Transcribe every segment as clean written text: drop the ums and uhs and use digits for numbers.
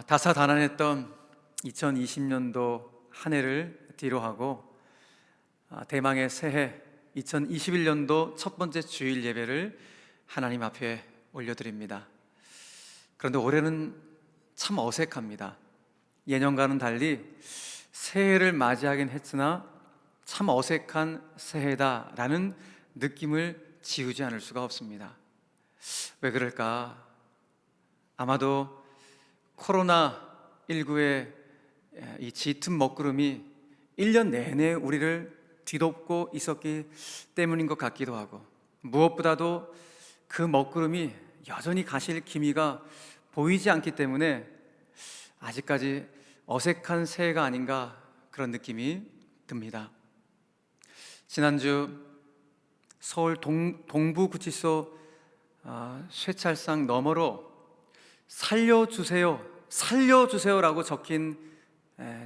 다사다난했던 2020년도 한 해를 뒤로하고 대망의 새해 2021년도 첫 번째 주일 예배를 하나님 앞에 올려드립니다. 그런데 올해는 참 어색합니다. 예년과는 달리 새해를 맞이하긴 했으나 참 어색한 새해다라는 느낌을 지우지 않을 수가 없습니다. 왜 그럴까? 아마도 코로나19의 이 짙은 먹구름이 1년 내내 우리를 뒤덮고 있었기 때문인 것 같기도 하고, 무엇보다도 그 먹구름이 여전히 가실 기미가 보이지 않기 때문에 아직까지 어색한 새해가 아닌가 그런 느낌이 듭니다. 지난주 서울 동부구치소 쇠찰상 너머로 살려주세요라고 적힌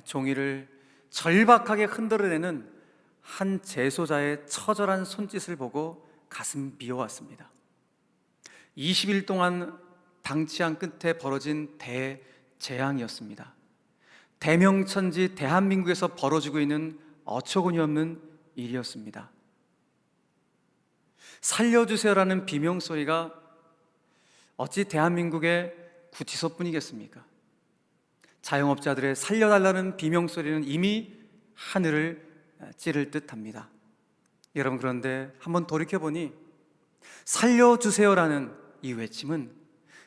종이를 절박하게 흔들어내는 한 재소자의 처절한 손짓을 보고 가슴 미어왔습니다. 20일 동안 방치한 끝에 벌어진 대재앙이었습니다. 대명천지 대한민국에서 벌어지고 있는 어처구니 없는 일이었습니다. 살려주세요라는 비명소리가 어찌 대한민국의 구치소뿐이겠습니까? 자영업자들의 살려달라는 비명소리는 이미 하늘을 찌를 듯합니다. 여러분, 그런데 한번 돌이켜보니 살려주세요라는 이 외침은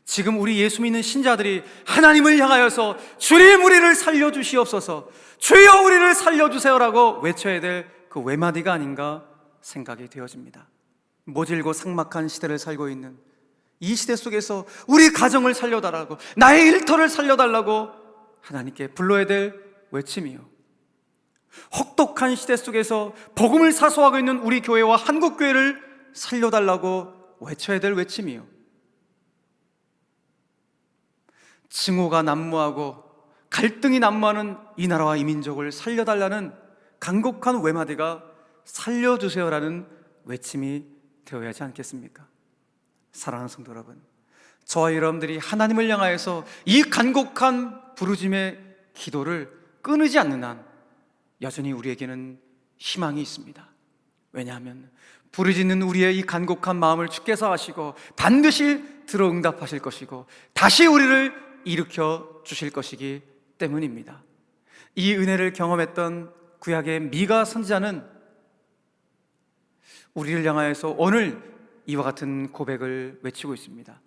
지금 우리 예수 믿는 신자들이 하나님을 향하여서 주님 우리를 살려주시옵소서, 주여 우리를 살려주세요라고 외쳐야 될 그 외마디가 아닌가 생각이 되어집니다. 모질고 삭막한 시대를 살고 있는 이 시대 속에서 우리 가정을 살려달라고, 나의 일터를 살려달라고 하나님께 불러야 될 외침이요, 혹독한 시대 속에서 복음을 사수하고 있는 우리 교회와 한국교회를 살려달라고 외쳐야 될 외침이요, 증오가 난무하고 갈등이 난무하는 이 나라와 이 민족을 살려달라는 간곡한 외마디가 살려주세요라는 외침이 되어야 하지 않겠습니까? 사랑하는 성도 여러분, 저와 여러분들이 하나님을 향하여서 이 간곡한 부르짐의 기도를 끊이지 않는 한 여전히 우리에게는 희망이 있습니다. 왜냐하면 부르짖는 우리의 이 간곡한 마음을 주께서 아시고 반드시 들어 응답하실 것이고 다시 우리를 일으켜 주실 것이기 때문입니다. 이 은혜를 경험했던 구약의 미가 선지자는 우리를 향하여서 오늘 이와 같은 고백을 외치고 있습니다.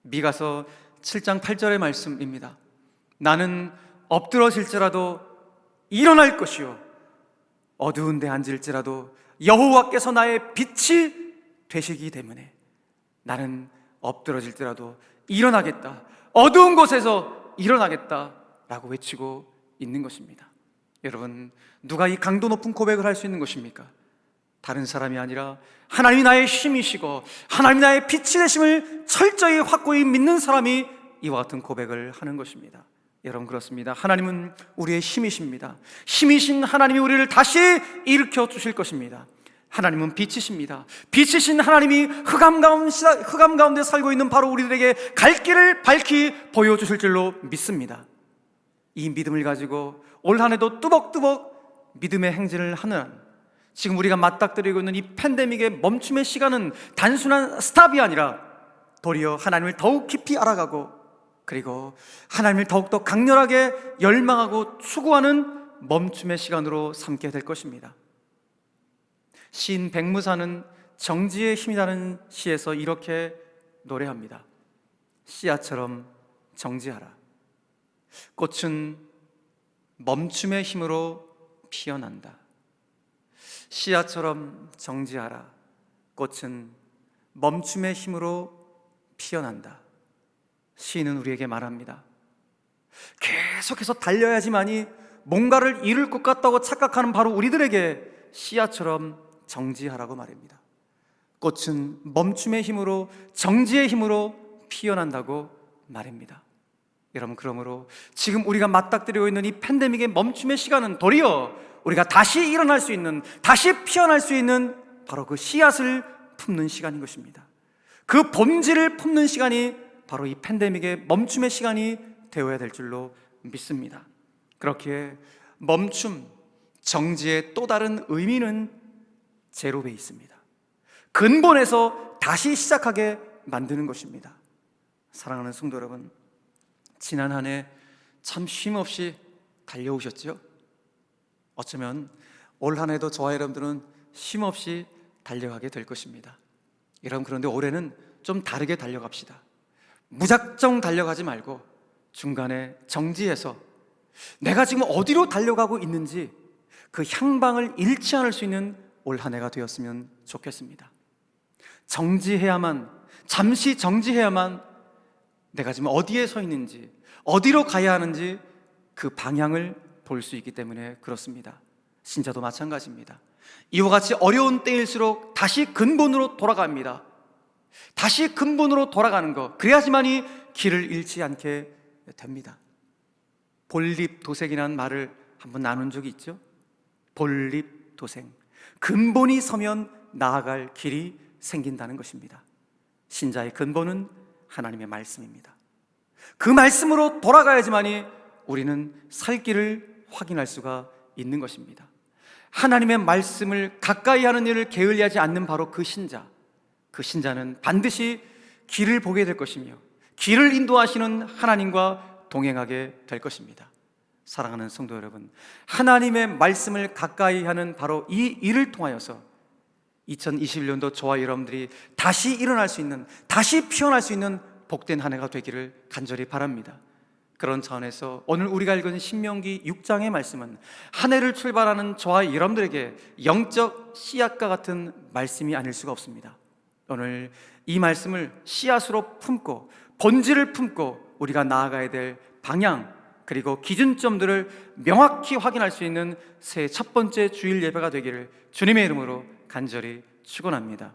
미가서 7장 8절의 말씀입니다. 나는 엎드러질지라도 일어날 것이요, 어두운 데 앉을지라도 여호와께서 나의 빛이 되시기 때문에 나는 엎드러질지라도 일어나겠다, 어두운 곳에서 일어나겠다 라고 외치고 있는 것입니다. 여러분, 누가 이 강도 높은 고백을 할 수 있는 것입니까? 다른 사람이 아니라 하나님이 나의 힘이시고 하나님이 나의 빛이 되심을 철저히 확고히 믿는 사람이 이와 같은 고백을 하는 것입니다. 여러분, 그렇습니다. 하나님은 우리의 힘이십니다. 힘이신 하나님이 우리를 다시 일으켜 주실 것입니다. 하나님은 빛이십니다. 빛이신 하나님이 흑암 가운데 살고 있는 바로 우리들에게 갈 길을 밝히 보여주실 줄로 믿습니다. 이 믿음을 가지고 올 한 해도 뚜벅뚜벅 믿음의 행진을 하는 한, 지금 우리가 맞닥뜨리고 있는 이 팬데믹의 멈춤의 시간은 단순한 스탑이 아니라 도리어 하나님을 더욱 깊이 알아가고, 그리고 하나님을 더욱더 강렬하게 열망하고 추구하는 멈춤의 시간으로 삼게 될 것입니다. 시인 백무사는 정지의 힘이라는 시에서 이렇게 노래합니다. 씨앗처럼 정지하라. 꽃은 멈춤의 힘으로 피어난다. 씨앗처럼 정지하라. 꽃은 멈춤의 힘으로 피어난다. 시인은 우리에게 말합니다. 계속해서 달려야지만이 뭔가를 이룰 것 같다고 착각하는 바로 우리들에게 씨앗처럼 정지하라고 말입니다. 꽃은 멈춤의 힘으로, 정지의 힘으로 피어난다고 말입니다. 여러분, 그러므로 지금 우리가 맞닥뜨리고 있는 이 팬데믹의 멈춤의 시간은 도리어 우리가 다시 일어날 수 있는, 다시 피어날 수 있는 바로 그 씨앗을 품는 시간인 것입니다. 그 본질을 품는 시간이 바로 이 팬데믹의 멈춤의 시간이 되어야 될 줄로 믿습니다. 그렇기에 멈춤, 정지의 또 다른 의미는 제로 베이스입니다. 근본에서 다시 시작하게 만드는 것입니다. 사랑하는 성도 여러분, 지난 한 해 참 쉼없이 달려오셨죠? 어쩌면 올 한 해도 저와 여러분들은 쉼없이 달려가게 될 것입니다. 여러분, 그런데 올해는 좀 다르게 달려갑시다. 무작정 달려가지 말고 중간에 정지해서 내가 지금 어디로 달려가고 있는지 그 향방을 잃지 않을 수 있는 올 한 해가 되었으면 좋겠습니다. 정지해야만, 잠시 정지해야만 내가 지금 어디에 서 있는지, 어디로 가야 하는지 그 방향을 볼 수 있기 때문에 그렇습니다. 신자도 마찬가지입니다. 이와 같이 어려운 때일수록 다시 근본으로 돌아갑니다. 다시 근본으로 돌아가는 것, 그래야지만이 길을 잃지 않게 됩니다. 본립도생이라는 말을 한번 나눈 적이 있죠. 본립도생, 근본이 서면 나아갈 길이 생긴다는 것입니다. 신자의 근본은 하나님의 말씀입니다. 그 말씀으로 돌아가야지만이 우리는 살 길을 확인할 수가 있는 것입니다. 하나님의 말씀을 가까이 하는 일을 게을리하지 않는 바로 그 신자는 반드시 길을 보게 될 것이며 길을 인도하시는 하나님과 동행하게 될 것입니다. 사랑하는 성도 여러분, 하나님의 말씀을 가까이 하는 바로 이 일을 통하여서 2021년도 저와 여러분들이 다시 일어날 수 있는, 다시 피어날 수 있는 복된 한 해가 되기를 간절히 바랍니다. 그런 차원에서 오늘 우리가 읽은 신명기 6장의 말씀은 한 해를 출발하는 저와 여러분들에게 영적 씨앗과 같은 말씀이 아닐 수가 없습니다. 오늘 이 말씀을 씨앗으로 품고 본질을 품고 우리가 나아가야 될 방향, 그리고 기준점들을 명확히 확인할 수 있는 새해 첫 번째 주일 예배가 되기를 주님의 이름으로 간절히 축원합니다.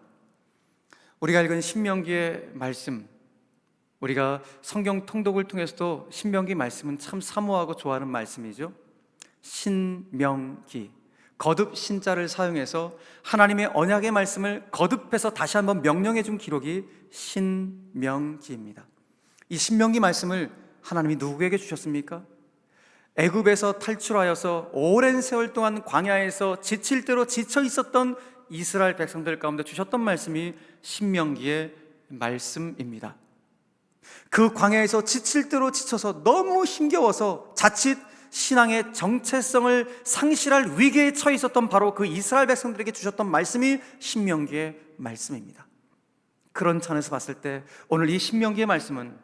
우리가 읽은 신명기의 말씀, 우리가 성경 통독을 통해서도 신명기 말씀은 참 사모하고 좋아하는 말씀이죠. 신명기, 거듭 신자를 사용해서 하나님의 언약의 말씀을 거듭해서 다시 한번 명령해 준 기록이 신명기입니다. 이 신명기 말씀을 하나님이 누구에게 주셨습니까? 애굽에서 탈출하여서 오랜 세월 동안 광야에서 지칠 대로 지쳐 있었던 이스라엘 백성들 가운데 주셨던 말씀이 신명기의 말씀입니다. 그 광야에서 지칠 대로 지쳐서 너무 힘겨워서 자칫 신앙의 정체성을 상실할 위기에 처해 있었던 바로 그 이스라엘 백성들에게 주셨던 말씀이 신명기의 말씀입니다. 그런 차원에서 봤을 때 오늘 이 신명기의 말씀은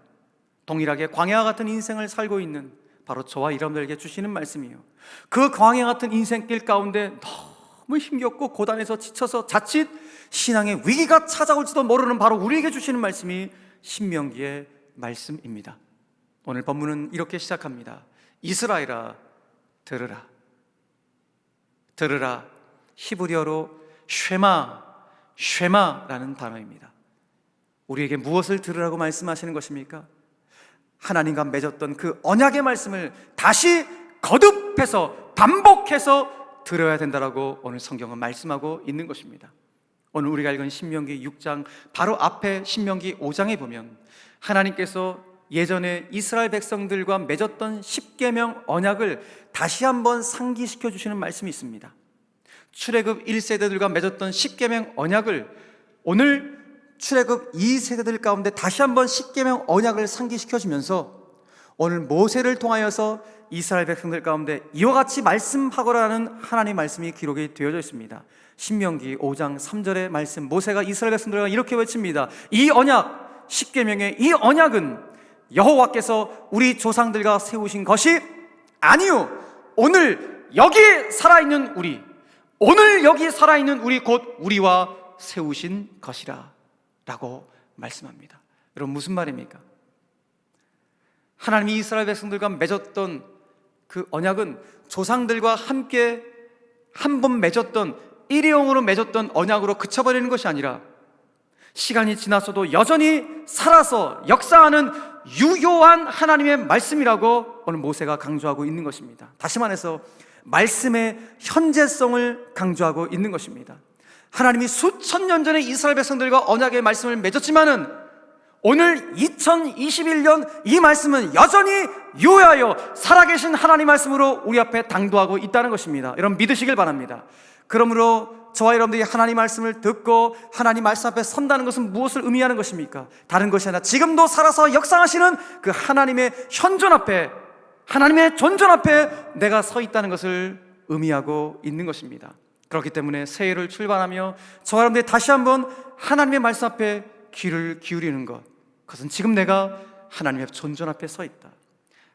동일하게 광야와 같은 인생을 살고 있는 바로 저와 여러분들에게 주시는 말씀이에요. 그 광야 같은 인생길 가운데 너무 힘겹고 고단해서 지쳐서 자칫 신앙의 위기가 찾아올지도 모르는 바로 우리에게 주시는 말씀이 신명기의 말씀입니다. 오늘 본문은 이렇게 시작합니다. 이스라엘아 들으라. 들으라. 히브리어로 쉐마라는 단어입니다. 우리에게 무엇을 들으라고 말씀하시는 것입니까? 하나님과 맺었던 그 언약의 말씀을 다시 거듭해서 반복해서 들어야 된다라고 오늘 성경은 말씀하고 있는 것입니다. 오늘 우리가 읽은 신명기 6장 바로 앞에 신명기 5장에 보면 하나님께서 예전에 이스라엘 백성들과 맺었던 십계명 언약을 다시 한번 상기시켜 주시는 말씀이 있습니다. 출애굽 1세대들과 맺었던 십계명 언약을 오늘 출애굽 2세대들 가운데 다시 한번 십계명 언약을 상기시켜 주면서 오늘 모세를 통하여서 이스라엘 백성들 가운데 이와 같이 말씀하거라는 하나님의 말씀이 기록이 되어져 있습니다. 신명기 5장 3절의 말씀, 모세가 이스라엘 백성들과 이렇게 외칩니다. 이 언약, 십계명의 이 언약은 여호와께서 우리 조상들과 세우신 것이 아니요, 오늘 여기 살아있는 우리, 오늘 여기 살아있는 우리 곧 우리와 세우신 것이라 라고 말씀합니다. 여러분, 무슨 말입니까? 하나님이 이스라엘 백성들과 맺었던 그 언약은 조상들과 함께 한 번 맺었던 일회용으로 맺었던 언약으로 그쳐버리는 것이 아니라 시간이 지났어도 여전히 살아서 역사하는 유효한 하나님의 말씀이라고 오늘 모세가 강조하고 있는 것입니다. 다시 말해서 말씀의 현재성을 강조하고 있는 것입니다. 하나님이 수천 년 전에 이스라엘 백성들과 언약의 말씀을 맺었지만은 오늘 2021년 이 말씀은 여전히 유효하여 살아계신 하나님 말씀으로 우리 앞에 당도하고 있다는 것입니다. 여러분 믿으시길 바랍니다. 그러므로 저와 여러분들이 하나님 말씀을 듣고 하나님 말씀 앞에 선다는 것은 무엇을 의미하는 것입니까? 다른 것이 아니라 지금도 살아서 역사하시는 그 하나님의 현존 앞에, 하나님의 존존 앞에 내가 서 있다는 것을 의미하고 있는 것입니다. 그렇기 때문에 새해를 출발하며 저와 여러분들이 다시 한번 하나님의 말씀 앞에 귀를 기울이는 것, 그것은 지금 내가 하나님의 존존 앞에 서 있다,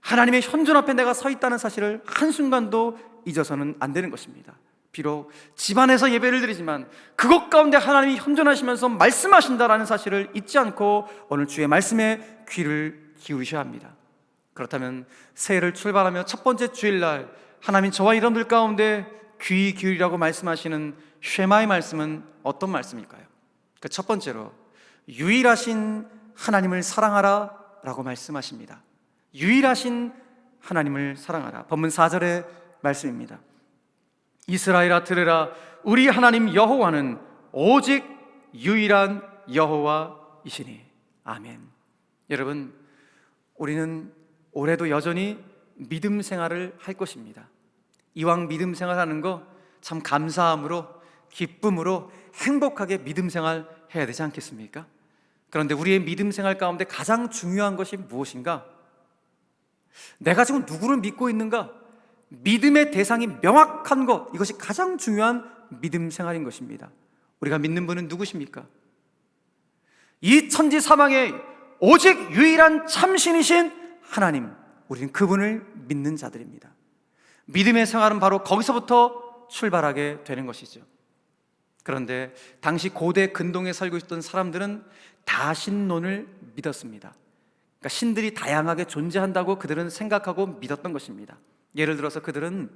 하나님의 현존 앞에 내가 서 있다는 사실을 한순간도 잊어서는 안 되는 것입니다. 비록 집안에서 예배를 드리지만 그것 가운데 하나님이 현존하시면서 말씀하신다라는 사실을 잊지 않고 오늘 주의 말씀에 귀를 기울이셔야 합니다. 그렇다면 새해를 출발하며 첫 번째 주일날 하나님 저와 여러분들 가운데 귀 기울이라고 말씀하시는 쉐마의 말씀은 어떤 말씀일까요? 그 첫 번째로 유일하신 하나님을 사랑하라 라고 말씀하십니다. 유일하신 하나님을 사랑하라. 본문 4절의 말씀입니다. 이스라엘아 들으라, 우리 하나님 여호와는 오직 유일한 여호와이시니. 아멘. 여러분, 우리는 올해도 여전히 믿음 생활을 할 것입니다. 이왕 믿음 생활하는 거 참 감사함으로, 기쁨으로 행복하게 믿음 생활 해야 되지 않겠습니까? 그런데 우리의 믿음 생활 가운데 가장 중요한 것이 무엇인가? 내가 지금 누구를 믿고 있는가? 믿음의 대상이 명확한 것, 이것이 가장 중요한 믿음 생활인 것입니다. 우리가 믿는 분은 누구십니까? 이 천지 사방에 오직 유일한 참신이신 하나님, 우리는 그분을 믿는 자들입니다. 믿음의 생활은 바로 거기서부터 출발하게 되는 것이죠. 그런데 당시 고대 근동에 살고 있던 사람들은 다 신론을 믿었습니다. 그러니까 신들이 다양하게 존재한다고 그들은 생각하고 믿었던 것입니다. 예를 들어서 그들은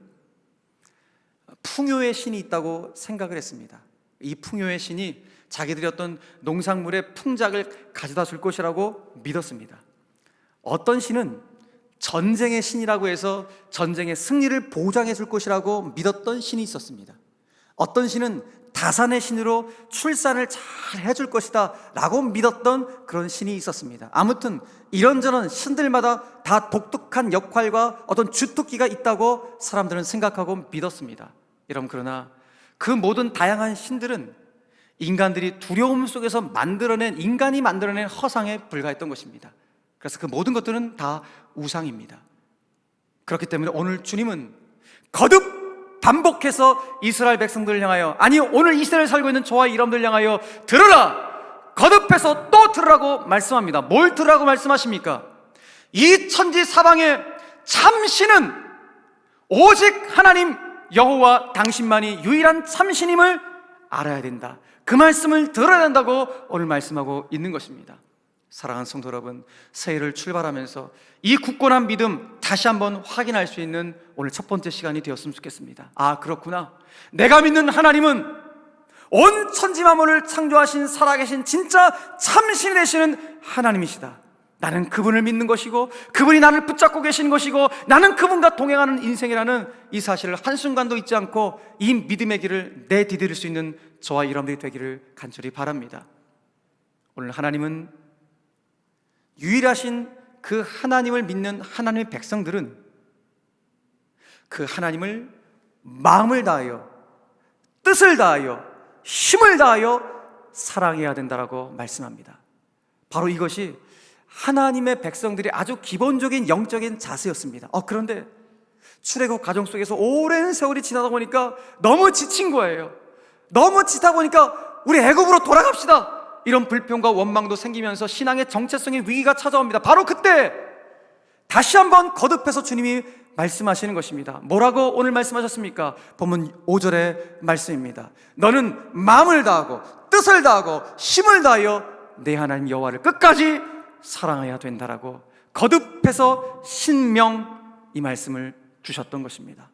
풍요의 신이 있다고 생각을 했습니다. 이 풍요의 신이 자기들이 어떤 농작물의 풍작을 가져다 줄 것이라고 믿었습니다. 어떤 신은 전쟁의 신이라고 해서 전쟁의 승리를 보장해 줄 것이라고 믿었던 신이 있었습니다. 어떤 신은 다산의 신으로 출산을 잘 해줄 것이다 라고 믿었던 그런 신이 있었습니다. 아무튼 이런저런 신들마다 다 독특한 역할과 어떤 주특기가 있다고 사람들은 생각하고 믿었습니다. 여러분, 그러나 그 모든 다양한 신들은 인간들이 두려움 속에서 인간이 만들어낸 허상에 불과했던 것입니다. 그래서 그 모든 것들은 다 우상입니다. 그렇기 때문에 오늘 주님은 거듭 반복해서 이스라엘 백성들을 향하여, 아니 오늘 이스라엘에 살고 있는 저와 여러분들 향하여 들으라, 거듭해서 또 들으라고 말씀합니다. 뭘 들으라고 말씀하십니까? 이 천지 사방에 참신은 오직 하나님 여호와 당신만이 유일한 참신임을 알아야 된다. 그 말씀을 들어야 된다고 오늘 말씀하고 있는 것입니다. 사랑하는 성도 여러분, 새해를 출발하면서 이 굳건한 믿음 다시 한번 확인할 수 있는 오늘 첫 번째 시간이 되었으면 좋겠습니다. 아, 그렇구나, 내가 믿는 하나님은 온 천지 만물을 창조하신 살아계신 진짜 참신이 되시는 하나님이시다. 나는 그분을 믿는 것이고 그분이 나를 붙잡고 계신 것이고 나는 그분과 동행하는 인생이라는 이 사실을 한순간도 잊지 않고 이 믿음의 길을 내디딜 수 있는 저와 여러분들이 되기를 간절히 바랍니다. 오늘 하나님은 유일하신 그 하나님을 믿는 하나님의 백성들은 그 하나님을 마음을 다하여, 뜻을 다하여, 힘을 다하여 사랑해야 된다라고 말씀합니다. 바로 이것이 하나님의 백성들이 아주 기본적인 영적인 자세였습니다. 그런데 출애굽 가정 속에서 오랜 세월이 지나다 보니까 너무 지친 거예요. 너무 지다 보니까 우리 애굽으로 돌아갑시다, 이런 불평과 원망도 생기면서 신앙의 정체성의 위기가 찾아옵니다. 바로 그때 다시 한번 거듭해서 주님이 말씀하시는 것입니다. 뭐라고 오늘 말씀하셨습니까? 본문 5절의 말씀입니다. 너는 마음을 다하고 뜻을 다하고 힘을 다하여 내 하나님 여호와를 끝까지 사랑해야 된다라고 거듭해서 신명 이 말씀을 주셨던 것입니다.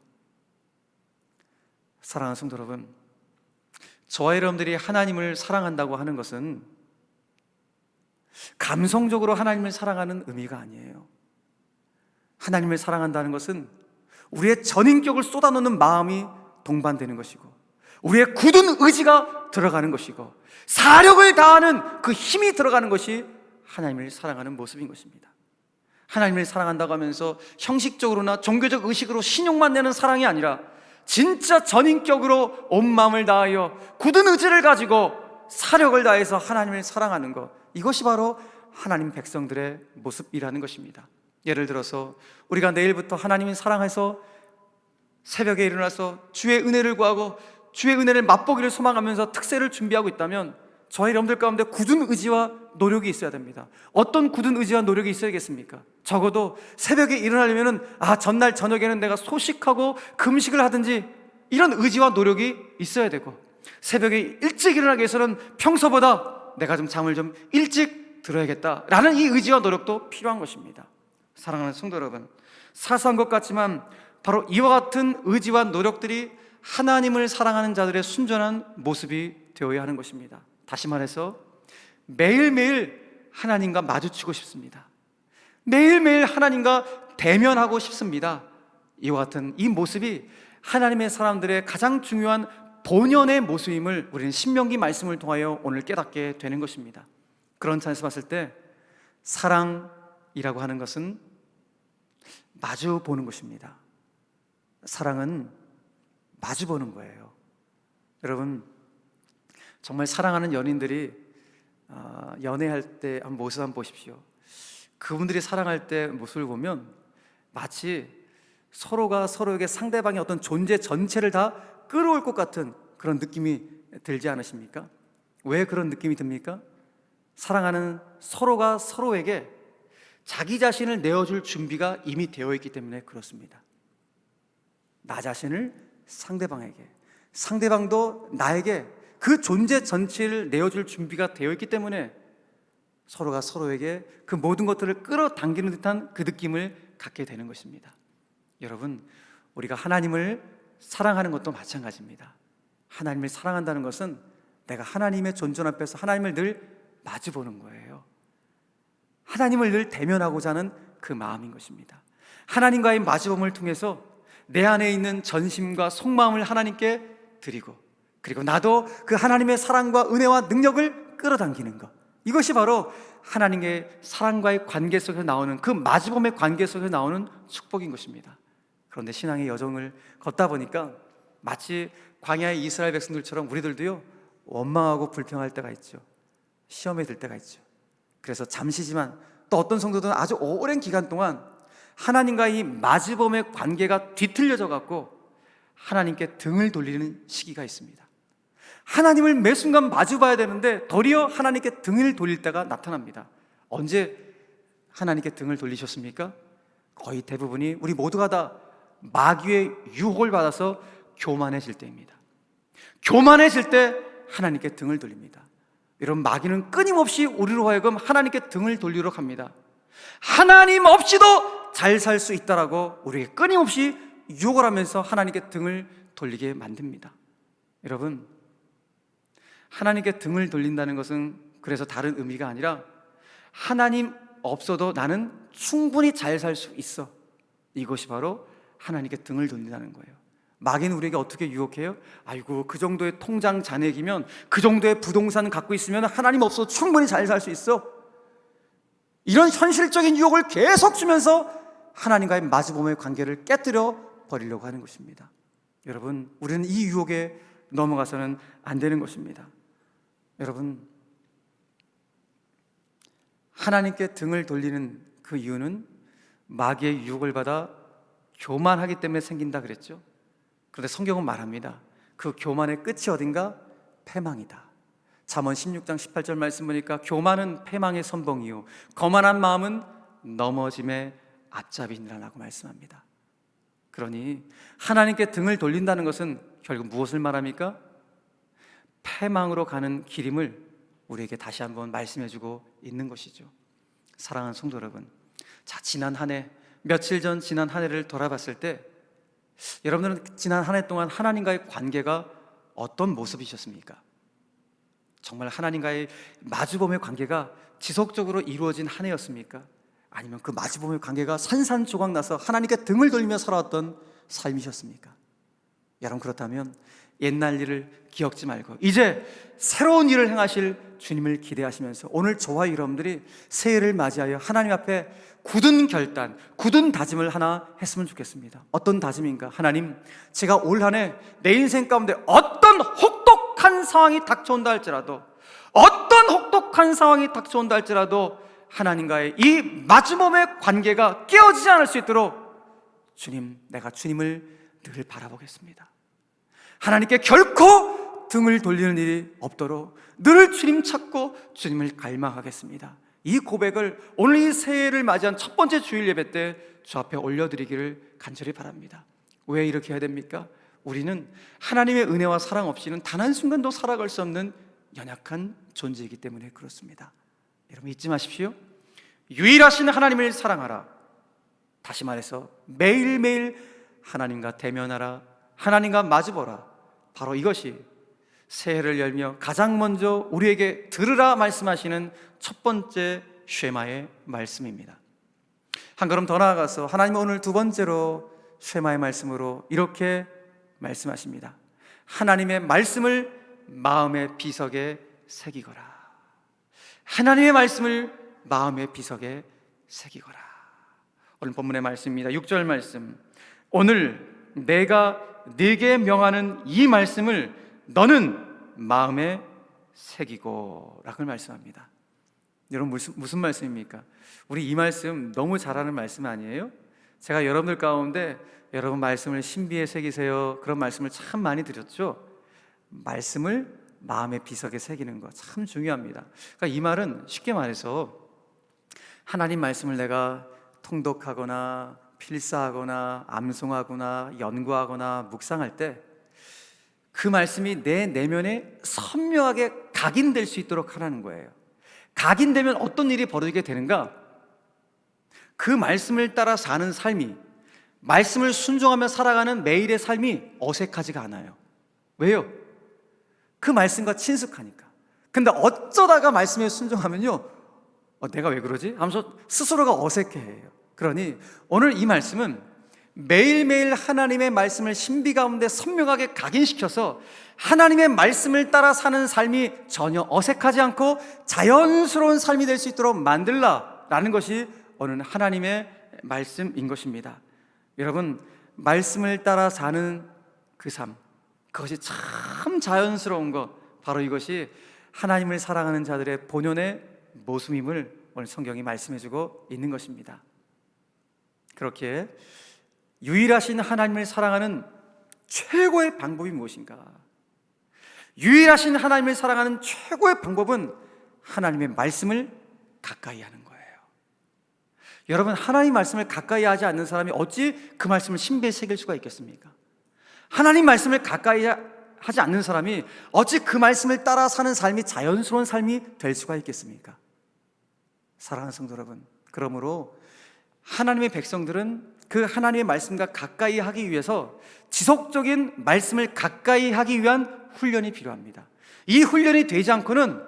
사랑하는 성도 여러분, 저와 여러분들이 하나님을 사랑한다고 하는 것은 감성적으로 하나님을 사랑하는 의미가 아니에요. 하나님을 사랑한다는 것은 우리의 전인격을 쏟아놓는 마음이 동반되는 것이고 우리의 굳은 의지가 들어가는 것이고 사력을 다하는 그 힘이 들어가는 것이 하나님을 사랑하는 모습인 것입니다. 하나님을 사랑한다고 하면서 형식적으로나 종교적 의식으로 신용만 내는 사랑이 아니라 진짜 전인격으로 온 마음을 다하여 굳은 의지를 가지고 사력을 다해서 하나님을 사랑하는 것, 이것이 바로 하나님 백성들의 모습이라는 것입니다. 예를 들어서 우리가 내일부터 하나님을 사랑해서 새벽에 일어나서 주의 은혜를 구하고 주의 은혜를 맛보기를 소망하면서 특세를 준비하고 있다면 저희 여러분들 가운데 굳은 의지와 노력이 있어야 됩니다. 어떤 굳은 의지와 노력이 있어야겠습니까? 적어도 새벽에 일어나려면 전날 저녁에는 내가 소식하고 금식을 하든지 이런 의지와 노력이 있어야 되고, 새벽에 일찍 일어나기 위해서는 평소보다 내가 좀 잠을 좀 일찍 들어야겠다라는 이 의지와 노력도 필요한 것입니다. 사랑하는 성도 여러분, 사소한 것 같지만 바로 이와 같은 의지와 노력들이 하나님을 사랑하는 자들의 순전한 모습이 되어야 하는 것입니다. 다시 말해서 매일매일 하나님과 마주치고 싶습니다. 매일매일 하나님과 대면하고 싶습니다. 이와 같은 이 모습이 하나님의 사람들의 가장 중요한 본연의 모습임을 우리는 신명기 말씀을 통하여 오늘 깨닫게 되는 것입니다. 그런 차에서 봤을 때 사랑이라고 하는 것은 마주 보는 것입니다. 사랑은 마주 보는 거예요. 여러분, 정말 사랑하는 연인들이 연애할 때 한 모습 한번 보십시오. 그분들이 사랑할 때 모습을 보면 마치 서로가 서로에게 상대방의 어떤 존재 전체를 다 끌어올 것 같은 그런 느낌이 들지 않으십니까? 왜 그런 느낌이 듭니까? 사랑하는 서로가 서로에게 자기 자신을 내어줄 준비가 이미 되어 있기 때문에 그렇습니다. 나 자신을 상대방에게, 상대방도 나에게 그 존재 전체를 내어줄 준비가 되어 있기 때문에 서로가 서로에게 그 모든 것들을 끌어당기는 듯한 그 느낌을 갖게 되는 것입니다. 여러분, 우리가 하나님을 사랑하는 것도 마찬가지입니다. 하나님을 사랑한다는 것은 내가 하나님의 존전 앞에서 하나님을 늘 마주보는 거예요. 하나님을 늘 대면하고자 하는 그 마음인 것입니다. 하나님과의 마주봄을 통해서 내 안에 있는 전심과 속마음을 하나님께 드리고, 그리고 나도 그 하나님의 사랑과 은혜와 능력을 끌어당기는 것, 이것이 바로 하나님의 사랑과의 관계 속에서 나오는 그 마주봄의 관계 속에서 나오는 축복인 것입니다. 그런데 신앙의 여정을 걷다 보니까 마치 광야의 이스라엘 백성들처럼 우리들도요, 원망하고 불평할 때가 있죠. 시험에 들 때가 있죠. 그래서 잠시지만, 또 어떤 성도들은 아주 오랜 기간 동안 하나님과 이 마주봄의 관계가 뒤틀려져 갖고 하나님께 등을 돌리는 시기가 있습니다. 하나님을 매 순간 마주봐야 되는데 도리어 하나님께 등을 돌릴 때가 나타납니다. 언제 하나님께 등을 돌리셨습니까? 거의 대부분이, 우리 모두가 다 마귀의 유혹을 받아서 교만해질 때입니다. 교만해질 때 하나님께 등을 돌립니다. 여러분, 마귀는 끊임없이 우리로 하여금 하나님께 등을 돌리러 갑니다. 하나님 없이도 잘 살 수 있다라고 우리에게 끊임없이 유혹을 하면서 하나님께 등을 돌리게 만듭니다. 여러분, 하나님께 등을 돌린다는 것은 그래서 다른 의미가 아니라 하나님 없어도 나는 충분히 잘 살 수 있어, 이것이 바로 하나님께 등을 돌린다는 거예요. 마귀는 우리에게 어떻게 유혹해요? 아이고, 그 정도의 통장 잔액이면, 그 정도의 부동산 갖고 있으면 하나님 없어도 충분히 잘 살 수 있어, 이런 현실적인 유혹을 계속 주면서 하나님과의 마주봄의 관계를 깨뜨려 버리려고 하는 것입니다. 여러분, 우리는 이 유혹에 넘어가서는 안 되는 것입니다. 여러분, 하나님께 등을 돌리는 그 이유는 마귀의 유혹을 받아 교만하기 때문에 생긴다 그랬죠. 그런데 성경은 말합니다. 그 교만의 끝이 어딘가? 패망이다. 잠언 16장 18절 말씀 보니까 교만은 패망의 선봉이요 거만한 마음은 넘어짐의 앞잡이니라라고 말씀합니다. 그러니 하나님께 등을 돌린다는 것은 결국 무엇을 말합니까? 패망으로 가는 길임을 우리에게 다시 한번 말씀해주고 있는 것이죠. 사랑하는 성도 여러분, 자, 지난 한 해, 며칠 전 지난 한 해를 돌아봤을 때 여러분들은 지난 한 해 동안 하나님과의 관계가 어떤 모습이셨습니까? 정말 하나님과의 마주봄의 관계가 지속적으로 이루어진 한 해였습니까? 아니면 그 마주봄의 관계가 산산조각 나서 하나님께 등을 돌리며 살아왔던 삶이셨습니까? 여러분, 그렇다면 옛날 일을 기억지 말고 이제 새로운 일을 행하실 주님을 기대하시면서 오늘 저와 여러분들이 새해를 맞이하여 하나님 앞에 굳은 결단, 굳은 다짐을 하나 했으면 좋겠습니다. 어떤 다짐인가? 하나님, 제가 올 한 해 내 인생 가운데 어떤 혹독한 상황이 닥쳐온다 할지라도, 어떤 혹독한 상황이 닥쳐온다 할지라도 하나님과의 이 마주몸의 관계가 깨어지지 않을 수 있도록 주님, 내가 주님을 늘 바라보겠습니다. 하나님께 결코 등을 돌리는 일이 없도록 늘 주님 찾고 주님을 갈망하겠습니다. 이 고백을 오늘 이 새해를 맞이한 첫 번째 주일 예배 때 주 앞에 올려드리기를 간절히 바랍니다. 왜 이렇게 해야 됩니까? 우리는 하나님의 은혜와 사랑 없이는 단 한순간도 살아갈 수 없는 연약한 존재이기 때문에 그렇습니다. 여러분 잊지 마십시오. 유일하신 하나님을 사랑하라. 다시 말해서 매일매일 하나님과 대면하라. 하나님과 마주보라. 바로 이것이 새해를 열며 가장 먼저 우리에게 들으라 말씀하시는 첫 번째 쉐마의 말씀입니다. 한 걸음 더 나아가서 하나님은 오늘 두 번째로 쉐마의 말씀으로 이렇게 말씀하십니다. 하나님의 말씀을 마음의 비석에 새기거라. 하나님의 말씀을 마음의 비석에 새기거라. 오늘 본문의 말씀입니다. 6절 말씀. 오늘 내가 네게 명하는 이 말씀을 너는 마음에 새기고 라고 말씀합니다. 여러분 무슨 말씀입니까? 우리 이 말씀 너무 잘하는 말씀 아니에요? 제가 여러분들 가운데 여러분 말씀을 신비에 새기세요 그런 말씀을 참 많이 드렸죠. 말씀을 마음의 비석에 새기는 거 참 중요합니다. 그러니까 이 말은 쉽게 말해서 하나님 말씀을 내가 통독하거나 필사하거나 암송하거나 연구하거나 묵상할 때 그 말씀이 내 내면에 선명하게 각인될 수 있도록 하라는 거예요. 각인되면 어떤 일이 벌어지게 되는가? 그 말씀을 따라 사는 삶이, 말씀을 순종하며 살아가는 매일의 삶이 어색하지가 않아요. 왜요? 그 말씀과 친숙하니까. 근데 어쩌다가 말씀에 순종하면요, 내가 왜 그러지? 하면서 스스로가 어색해해요. 그러니 오늘 이 말씀은 매일매일 하나님의 말씀을 신비 가운데 선명하게 각인시켜서 하나님의 말씀을 따라 사는 삶이 전혀 어색하지 않고 자연스러운 삶이 될 수 있도록 만들라라는 것이 오늘 하나님의 말씀인 것입니다. 여러분, 말씀을 따라 사는 그 삶, 그것이 참 자연스러운 것, 바로 이것이 하나님을 사랑하는 자들의 본연의 모습임을 오늘 성경이 말씀해주고 있는 것입니다. 그렇게 유일하신 하나님을 사랑하는 최고의 방법이 무엇인가? 유일하신 하나님을 사랑하는 최고의 방법은 하나님의 말씀을 가까이 하는 거예요. 여러분, 하나님 말씀을 가까이 하지 않는 사람이 어찌 그 말씀을 신비에 새길 수가 있겠습니까? 하나님 말씀을 가까이 하지 않는 사람이 어찌 그 말씀을 따라 사는 삶이 자연스러운 삶이 될 수가 있겠습니까? 사랑하는 성도 여러분, 그러므로 하나님의 백성들은 그 하나님의 말씀과 가까이 하기 위해서 지속적인 말씀을 가까이 하기 위한 훈련이 필요합니다. 이 훈련이 되지 않고는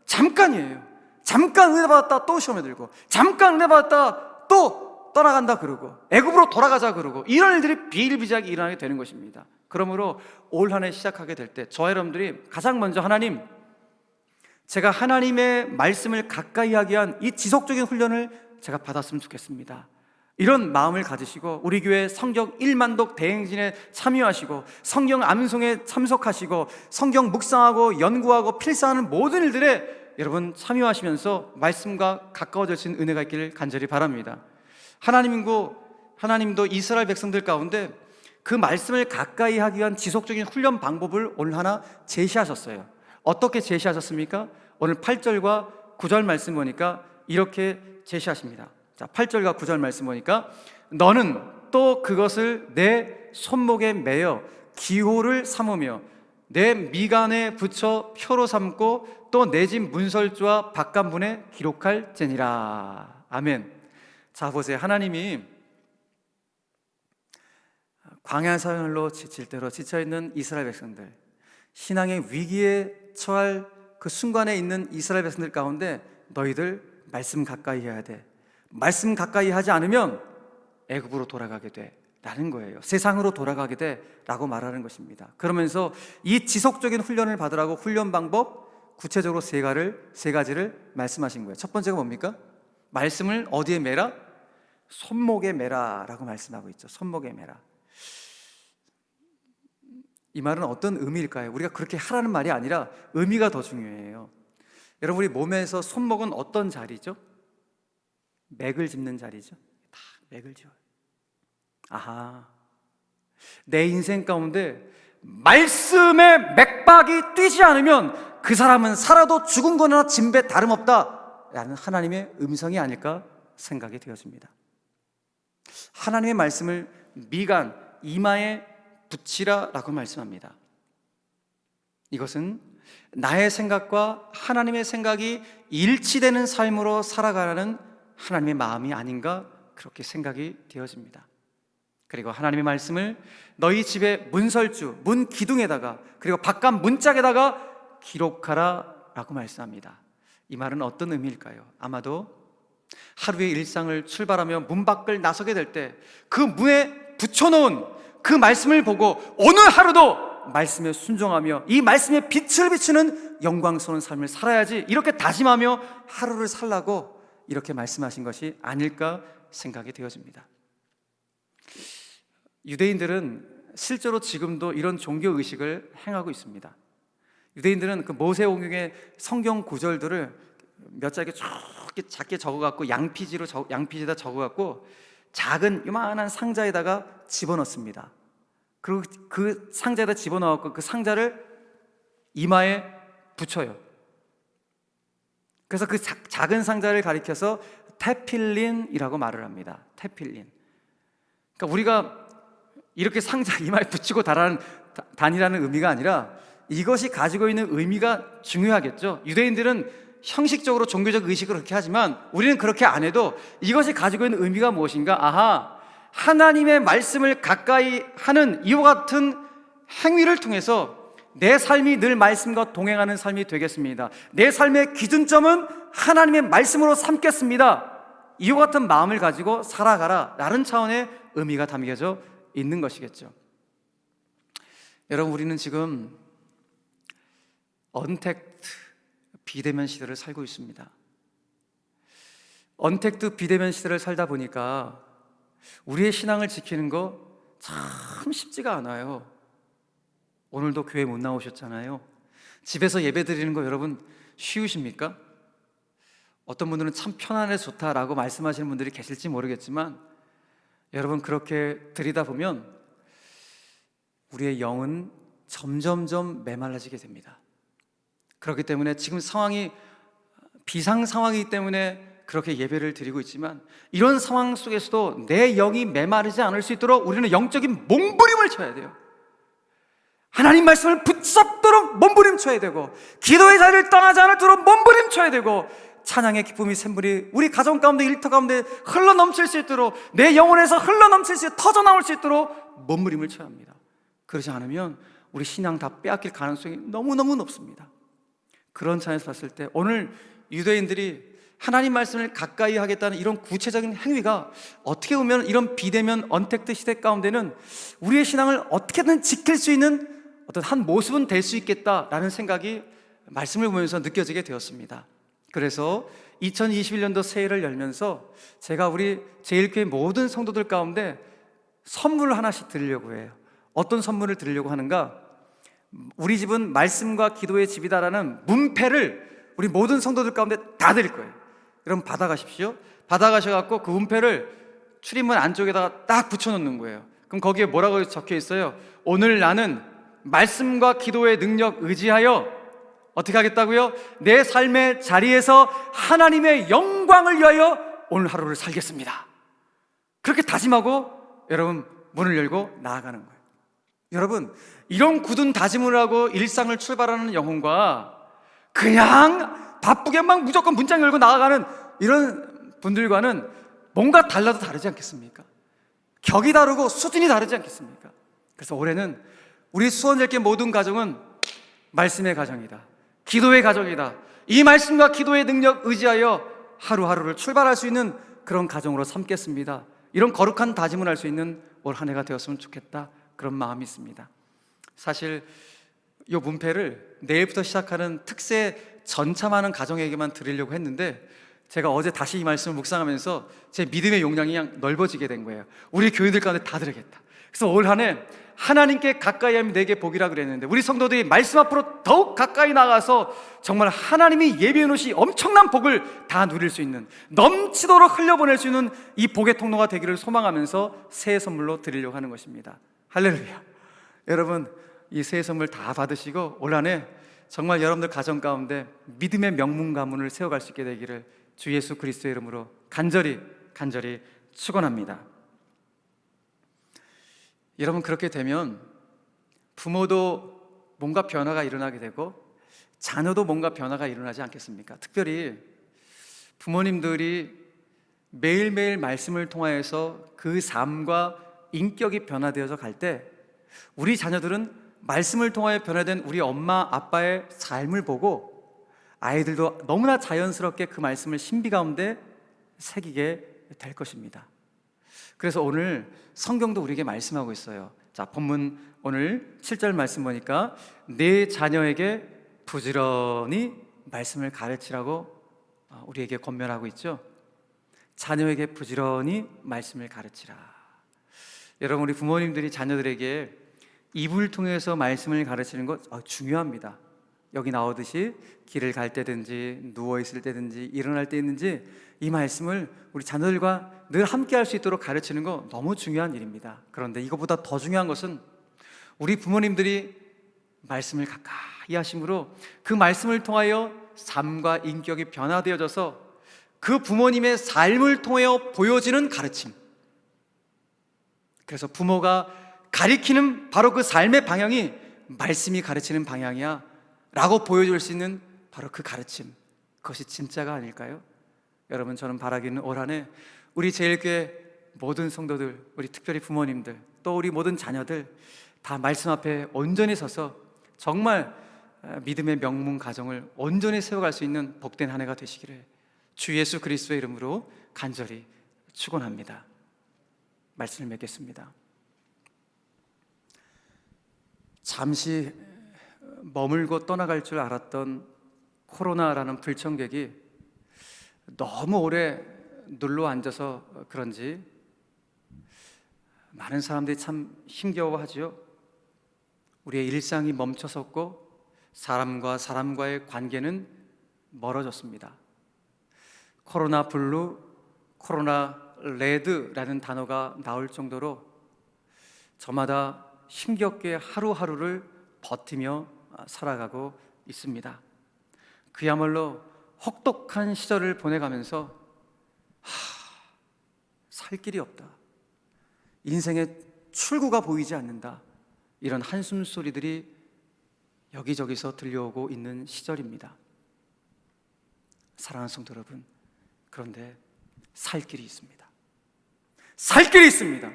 잠깐이에요. 잠깐 은혜 받았다 또 시험에 들고, 잠깐 은혜 받았다 또 떠나간다 그러고, 애굽으로 돌아가자 그러고, 이런 일들이 비일비재하게 일어나게 되는 것입니다. 그러므로 올 한 해 시작하게 될 때 저와 여러분들이 가장 먼저 하나님, 제가 하나님의 말씀을 가까이 하기 위한 이 지속적인 훈련을 제가 받았으면 좋겠습니다. 이런 마음을 가지시고 우리 교회 성경 1만독 대행진에 참여하시고 성경 암송에 참석하시고 성경 묵상하고 연구하고 필사하는 모든 일들에 여러분 참여하시면서 말씀과 가까워지신 은혜가 있기를 간절히 바랍니다. 하나님도 이스라엘 백성들 가운데 그 말씀을 가까이 하기 위한 지속적인 훈련 방법을 오늘 하나 제시하셨어요. 어떻게 제시하셨습니까? 오늘 8절과 9절 말씀 보니까 이렇게 제시하십니다. 자, 8절과 9절 말씀 보니까 너는 또 그것을 내 손목에 매어 기호를 삼으며 내 미간에 붙여 표로 삼고 또 내 집 문설주와 박간문에 기록할지니라. 아멘. 자, 보세요. 하나님이 광야 사역로 지칠 대로 지쳐있는 이스라엘 백성들, 신앙의 위기에 처할 그 순간에 있는 이스라엘 백성들 가운데 너희들 말씀 가까이 해야 돼. 말씀 가까이 하지 않으면 애굽으로 돌아가게 돼 라는 거예요. 세상으로 돌아가게 돼 라고 말하는 것입니다. 그러면서 이 지속적인 훈련을 받으라고 훈련 방법 구체적으로 세 가지를 말씀하신 거예요. 첫 번째가 뭡니까? 말씀을 어디에 매라? 손목에 매라라고 말씀하고 있죠. 손목에 매라. 이 말은 어떤 의미일까요? 우리가 그렇게 하라는 말이 아니라 의미가 더 중요해요. 여러분, 우리 몸에서 손목은 어떤 자리죠? 맥을 짚는 자리죠. 다 맥을 짚어요. 아하, 내 인생 가운데 말씀의 맥박이 뛰지 않으면 그 사람은 살아도 죽은 거나 진배 다름없다 라는 하나님의 음성이 아닐까 생각이 되었습니다. 하나님의 말씀을 미간, 이마에 붙이라 라고 말씀합니다. 이것은 나의 생각과 하나님의 생각이 일치되는 삶으로 살아가라는 하나님의 마음이 아닌가 그렇게 생각이 되어집니다. 그리고 하나님의 말씀을 너희 집의 문설주, 문 기둥에다가 그리고 바깥 문짝에다가 기록하라 라고 말씀합니다. 이 말은 어떤 의미일까요? 아마도 하루의 일상을 출발하며 문 밖을 나서게 될 때 그 문에 붙여놓은 그 말씀을 보고 오늘 하루도 말씀에 순종하며 이 말씀에 빛을 비추는 영광스러운 삶을 살아야지, 이렇게 다짐하며 하루를 살라고 이렇게 말씀하신 것이 아닐까 생각이 되어집니다. 유대인들은 실제로 지금도 이런 종교의식을 행하고 있습니다. 유대인들은 그 모세오경의 성경 구절들을 몇 장에 작게 적어갖고 양피지에다 적어갖고 작은 요만한 상자에다가 집어넣습니다. 그리고 그 상자에다 집어넣고 그 상자를 이마에 붙여요. 그래서 그 작은 상자를 가리켜서 테필린이라고 말을 합니다. 테필린. 그러니까 우리가 이렇게 상자 이마에 붙이고 다니라는 의미가 아니라 이것이 가지고 있는 의미가 중요하겠죠. 유대인들은 형식적으로 종교적 의식을 그렇게 하지만 우리는 그렇게 안 해도 이것이 가지고 있는 의미가 무엇인가? 아하, 하나님의 말씀을 가까이 하는 이와 같은 행위를 통해서 내 삶이 늘 말씀과 동행하는 삶이 되겠습니다. 내 삶의 기준점은 하나님의 말씀으로 삼겠습니다. 이와 같은 마음을 가지고 살아가라 라는 차원의 의미가 담겨져 있는 것이겠죠. 여러분, 우리는 지금 언택트 비대면 시대를 살고 있습니다. 언택트 비대면 시대를 살다 보니까 우리의 신앙을 지키는 거 참 쉽지가 않아요. 오늘도 교회 못 나오셨잖아요. 집에서 예배 드리는 거 여러분 쉬우십니까? 어떤 분들은 참 편안해서 좋다라고 말씀하시는 분들이 계실지 모르겠지만 여러분, 그렇게 드리다 보면 우리의 영은 점점점 메말라지게 됩니다. 그렇기 때문에 지금 상황이 비상 상황이기 때문에 그렇게 예배를 드리고 있지만 이런 상황 속에서도 내 영이 메마르지 않을 수 있도록 우리는 영적인 몸부림을 쳐야 돼요. 하나님 말씀을 붙잡도록 몸부림쳐야 되고 기도의 자리를 떠나지 않도록 몸부림쳐야 되고 찬양의 기쁨이 샘물이 우리 가정 가운데 일터 가운데 흘러넘칠 수 있도록 내 영혼에서 흘러넘칠 수 있도록 터져나올 수 있도록 몸부림을 쳐야 합니다. 그러지 않으면 우리 신앙 다 빼앗길 가능성이 너무너무 높습니다. 그런 차원에서 봤을 때 오늘 유대인들이 하나님 말씀을 가까이 하겠다는 이런 구체적인 행위가 어떻게 보면 이런 비대면 언택트 시대 가운데는 우리의 신앙을 어떻게든 지킬 수 있는 어떤 한 모습은 될 수 있겠다라는 생각이 말씀을 보면서 느껴지게 되었습니다. 그래서 2021년도 새해를 열면서 제가 우리 제1교회 모든 성도들 가운데 선물을 하나씩 드리려고 해요. 어떤 선물을 드리려고 하는가? 우리 집은 말씀과 기도의 집이다라는 문패를 우리 모든 성도들 가운데 다 드릴 거예요. 여러분 받아가십시오. 받아가셔갖고 그 문패를 출입문 안쪽에다가 딱 붙여놓는 거예요. 그럼 거기에 뭐라고 적혀 있어요? 오늘 나는 말씀과 기도의 능력 의지하여 어떻게 하겠다고요? 내 삶의 자리에서 하나님의 영광을 위하여 오늘 하루를 살겠습니다. 그렇게 다짐하고 여러분 문을 열고 나아가는 거예요. 여러분, 이런 굳은 다짐을 하고 일상을 출발하는 영혼과 그냥 바쁘게 막 무조건 문장 열고 나아가는 이런 분들과는 뭔가 달라도 다르지 않겠습니까? 격이 다르고 수준이 다르지 않겠습니까? 그래서 올해는 우리 수원절개 모든 가정은 말씀의 가정이다, 기도의 가정이다. 이 말씀과 기도의 능력 의지하여 하루하루를 출발할 수 있는 그런 가정으로 삼겠습니다. 이런 거룩한 다짐을 할 수 있는 올 한 해가 되었으면 좋겠다, 그런 마음이 있습니다. 사실 이 문패를 내일부터 시작하는 특세 전참하는 가정에게만 드리려고 했는데 제가 어제 다시 이 말씀을 묵상하면서 제 믿음의 용량이 그냥 넓어지게 된 거예요. 우리 교인들 가운데 다 들으겠다. 그래서 올 한 해 하나님께 가까이 하면 내게 복이라 그랬는데, 우리 성도들이 말씀 앞으로 더욱 가까이 나가서 정말 하나님이 예비해 놓으신 엄청난 복을 다 누릴 수 있는, 넘치도록 흘려보낼 수 있는 이 복의 통로가 되기를 소망하면서 새해 선물로 드리려고 하는 것입니다. 할렐루야. 여러분, 이 새해 선물 다 받으시고 올 한 해 정말 여러분들 가정 가운데 믿음의 명문 가문을 세워갈 수 있게 되기를 주 예수 그리스도의 이름으로 간절히 축원합니다. 여러분, 그렇게 되면 부모도 뭔가 변화가 일어나게 되고 자녀도 뭔가 변화가 일어나지 않겠습니까? 특별히 부모님들이 매일매일 말씀을 통하여서 그 삶과 인격이 변화되어서 갈 때 우리 자녀들은 말씀을 통하여 변화된 우리 엄마 아빠의 삶을 보고 아이들도 너무나 자연스럽게 그 말씀을 신비 가운데 새기게 될 것입니다. 그래서 오늘 성경도 우리에게 말씀하고 있어요. 자, 본문 오늘 7절 말씀 보니까 내 자녀에게 부지런히 말씀을 가르치라고 우리에게 권면하고 있죠. 자녀에게 부지런히 말씀을 가르치라. 여러분, 우리 부모님들이 자녀들에게 입을 통해서 말씀을 가르치는 것 중요합니다. 여기 나오듯이 길을 갈 때든지 누워있을 때든지 일어날 때 있는지 이 말씀을 우리 자녀들과 늘 함께 할 수 있도록 가르치는 거 너무 중요한 일입니다. 그런데 이것보다 더 중요한 것은 우리 부모님들이 말씀을 가까이 하심으로 그 말씀을 통하여 삶과 인격이 변화되어져서 그 부모님의 삶을 통하여 보여지는 가르침, 그래서 부모가 가리키는 바로 그 삶의 방향이 말씀이 가르치는 방향이야 라고 보여줄 수 있는 바로 그 가르침, 그것이 진짜가 아닐까요? 여러분, 저는 바라기는 올 한 해 우리 제일교회 모든 성도들, 우리 특별히 부모님들, 또 우리 모든 자녀들 다 말씀 앞에 온전히 서서 정말 믿음의 명문 가정을 온전히 세워갈 수 있는 복된 한 해가 되시기를 주 예수 그리스도의 이름으로 간절히 축원합니다. 말씀을 맺겠습니다. 잠시 머물고 떠나갈 줄 알았던 코로나라는 불청객이 너무 오래 눌러 앉아서 그런지 많은 사람들이 참 힘겨워하지요. 우리의 일상이 멈춰섰고 사람과 사람과의 관계는 멀어졌습니다. 코로나 블루, 코로나 레드라는 단어가 나올 정도로 저마다 힘겹게 하루하루를 버티며 살아가고 있습니다. 그야말로 혹독한 시절을 보내가면서 살 길이 없다, 인생의 출구가 보이지 않는다, 이런 한숨 소리들이 여기저기서 들려오고 있는 시절입니다. 사랑하는 성도 여러분, 그런데 살 길이 있습니다. 살 길이 있습니다.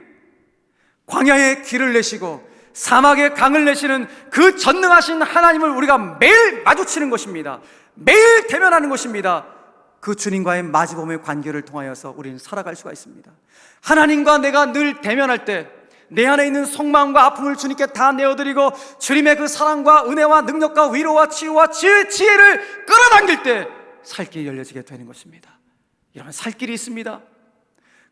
광야에 길을 내시고 사막에 강을 내시는 그 전능하신 하나님을 우리가 매일 마주치는 것입니다. 매일 대면하는 것입니다. 그 주님과의 마주봄의 관계를 통하여서 우리는 살아갈 수가 있습니다. 하나님과 내가 늘 대면할 때 내 안에 있는 속마음과 아픔을 주님께 다 내어드리고 주님의 그 사랑과 은혜와 능력과 위로와 치유와 지혜를 끌어당길 때 살 길이 열려지게 되는 것입니다. 이런 살 길이 있습니다.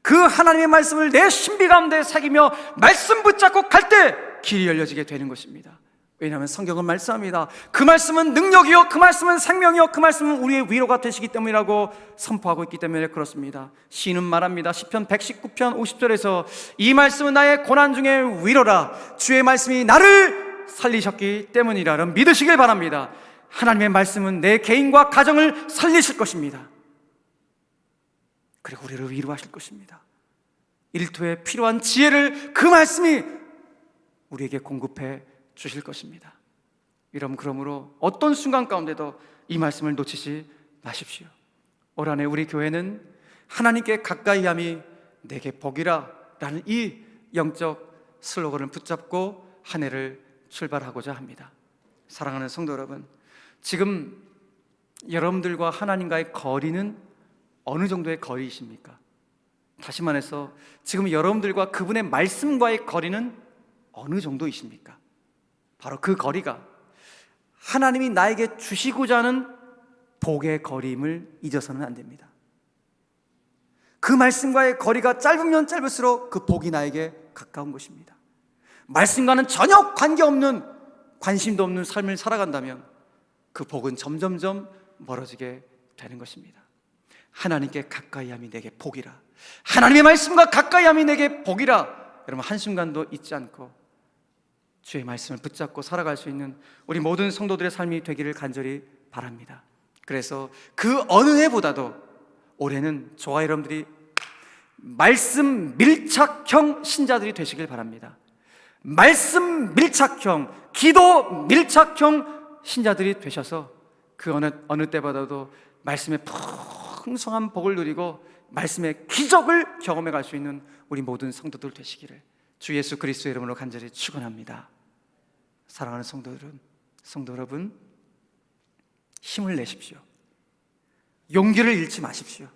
그 하나님의 말씀을 내 신비 가운데 새기며 말씀 붙잡고 갈 때 길이 열려지게 되는 것입니다. 왜냐하면 성경은 말씀합니다. 그 말씀은 능력이요, 그 말씀은 생명이요, 그 말씀은 우리의 위로가 되시기 때문이라고 선포하고 있기 때문에 그렇습니다. 시인은 말합니다. 시편 119편 50절에서 이 말씀은 나의 고난 중에 위로라, 주의 말씀이 나를 살리셨기 때문이라. 믿으시길 바랍니다. 하나님의 말씀은 내 개인과 가정을 살리실 것입니다. 그리고 우리를 위로하실 것입니다. 일터에 필요한 지혜를 그 말씀이 우리에게 공급해 주실 것입니다. 여러분, 그러므로 어떤 순간 가운데도 이 말씀을 놓치지 마십시오. 올 한 해 우리 교회는 하나님께 가까이함이 내게 복이라 라는 이 영적 슬로건을 붙잡고 한 해를 출발하고자 합니다. 사랑하는 성도 여러분, 지금 여러분들과 하나님과의 거리는 어느 정도의 거리이십니까? 다시 말해서 지금 여러분들과 그분의 말씀과의 거리는 어느 정도이십니까? 바로 그 거리가 하나님이 나에게 주시고자 하는 복의 거리임을 잊어서는 안 됩니다. 그 말씀과의 거리가 짧으면 짧을수록 그 복이 나에게 가까운 것입니다. 말씀과는 전혀 관계없는, 관심도 없는 삶을 살아간다면 그 복은 점점점 멀어지게 되는 것입니다. 하나님께 가까이함이 내게 복이라, 하나님의 말씀과 가까이함이 내게 복이라. 여러분, 한순간도 잊지 않고 주의 말씀을 붙잡고 살아갈 수 있는 우리 모든 성도들의 삶이 되기를 간절히 바랍니다. 그래서 그 어느 해보다도 올해는 저와 여러분들이 말씀 밀착형 신자들이 되시길 바랍니다. 말씀 밀착형, 기도 밀착형 신자들이 되셔서 그 어느 때보다도 말씀의 풍성한 복을 누리고 말씀의 기적을 경험해 갈 수 있는 우리 모든 성도들 되시기를 주 예수 그리스도의 이름으로 간절히 축원합니다. 사랑하는 성도 여러분, 힘을 내십시오. 용기를 잃지 마십시오.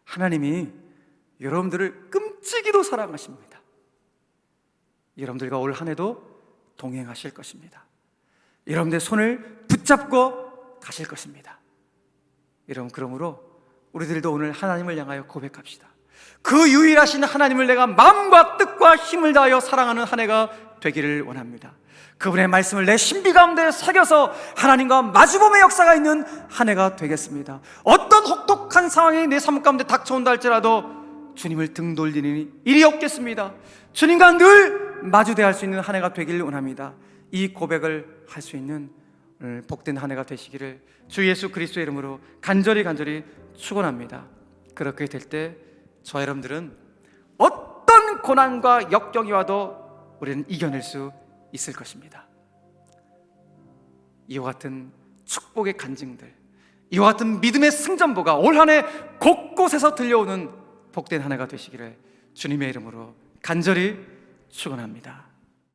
하나님이 여러분들을 끔찍이도 사랑하십니다. 여러분들과 올 한 해도 동행하실 것입니다. 여러분들의 손을 붙잡고 가실 것입니다. 여러분, 그러므로 우리들도 오늘 하나님을 향하여 고백합시다. 그 유일하신 하나님을 내가 마음과 뜻과 힘을 다하여 사랑하는 한 해가 되기를 원합니다. 그분의 말씀을 내 신비 가운데 새겨서 하나님과 마주봄의 역사가 있는 한 해가 되겠습니다. 어떤 혹독한 상황이 내 삶 가운데 닥쳐온다 할지라도 주님을 등 돌리는 일이 없겠습니다. 주님과 늘 마주대할 수 있는 한 해가 되기를 원합니다. 이 고백을 할 수 있는 오늘 복된 한 해가 되시기를 주 예수 그리스도의 이름으로 간절히 축원합니다. 그렇게 될 때 저와 여러분들은 어떤 고난과 역경이 와도 우리는 이겨낼 수 있을 것입니다. 이와 같은 축복의 간증들, 이와 같은 믿음의 승전보가 올 한 해 곳곳에서 들려오는 복된 한 해가 되시기를 주님의 이름으로 간절히 축원합니다.